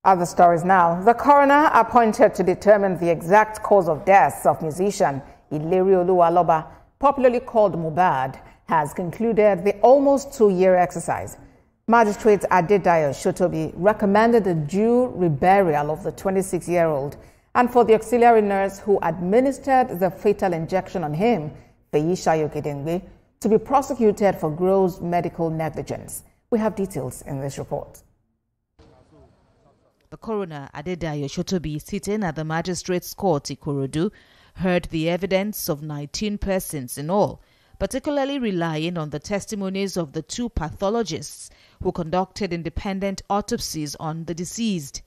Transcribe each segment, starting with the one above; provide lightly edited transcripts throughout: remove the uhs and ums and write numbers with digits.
Other stories now. The coroner appointed to determine the exact cause of death of musician Ileri Oluwaloba, popularly called Mohbad, has concluded the almost 2-year exercise. Magistrate Adedayo Shotobi recommended a due reburial of the 26-year-old and for the auxiliary nurse who administered the fatal injection on him, Feyishayo Gedengbe, to be prosecuted for gross medical negligence. We have details in this report. The coroner, Adedayo Shotobi, sitting at the magistrate's court, Ikorodu, heard the evidence of 19 persons in all, particularly relying on the testimonies of the 2 pathologists who conducted independent autopsies on the deceased.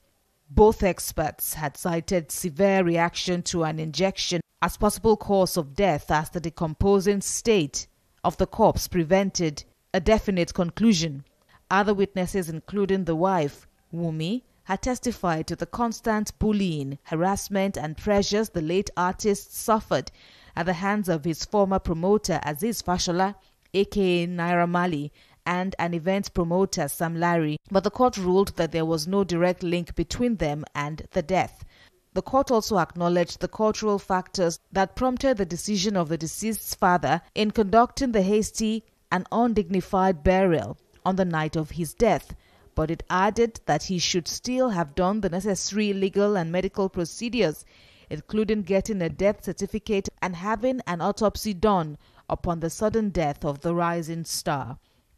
Both experts had cited severe reaction to an injection as possible cause of death, as the decomposing state of the corpse prevented a definite conclusion. Other witnesses, including the wife, Wumi, had testified to the constant bullying, harassment and pressures the late artist suffered at the hands of his former promoter Aziz Fashola, aka Naira Marley, and an event promoter Sam Larry, but the court ruled that there was no direct link between them and the death. The court also acknowledged the cultural factors that prompted the decision of the deceased's father in conducting the hasty and undignified burial on the night of his death, but it added that he should still have done the necessary legal and medical procedures, including getting a death certificate and having an autopsy done upon the sudden death of the rising star.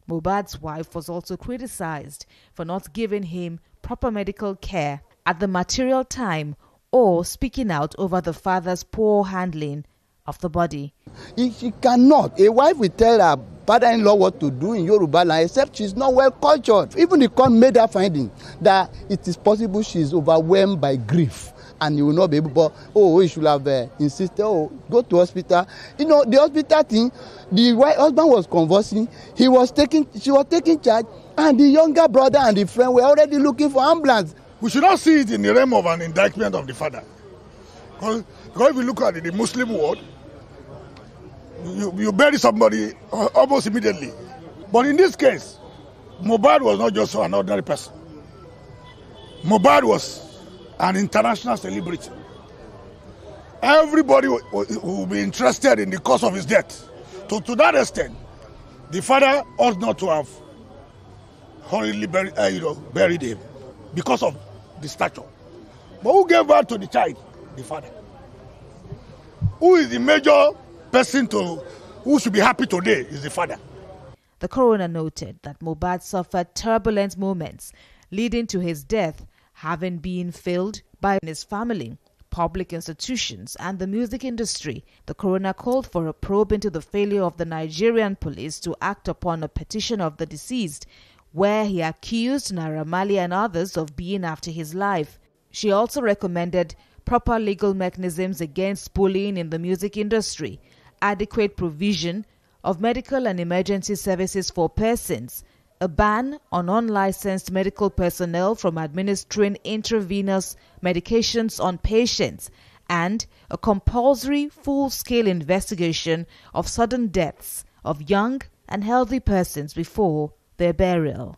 Mohbad's wife was also criticized for not giving him proper medical care at the material time or speaking out over the father's poor handling of the body. She cannot. A wife will tell her father-in-law what to do in Yoruba land, except she's not well cultured. Even the court made her finding that it is possible she's overwhelmed by grief and you will not be able, but he should have insisted, go to hospital. You know, the hospital thing, the husband was conversing, she was taking charge, and the younger brother and the friend were already looking for ambulance. We should not see it in the realm of an indictment of the father. Because if you look at the Muslim world, you bury somebody almost immediately. But in this case, Mohbad was not just an ordinary person. Mohbad was an international celebrity. Everybody will be interested in the cause of his death. To that extent, the father ought not to have hurriedly buried him because of the stature. But who gave birth to the child? The father. Who is the major person who should be happy today is the father. The coroner noted that Mohbad suffered turbulent moments leading to his death, having been filled by his family, public institutions and the music industry. The coroner called for a probe into the failure of the Nigerian police to act upon a petition of the deceased, where he accused Naira Marley and others of being after his life. She also recommended proper legal mechanisms against bullying in the music industry, adequate provision of medical and emergency services for persons, a ban on unlicensed medical personnel from administering intravenous medications on patients, and a compulsory full-scale investigation of sudden deaths of young and healthy persons before their burial.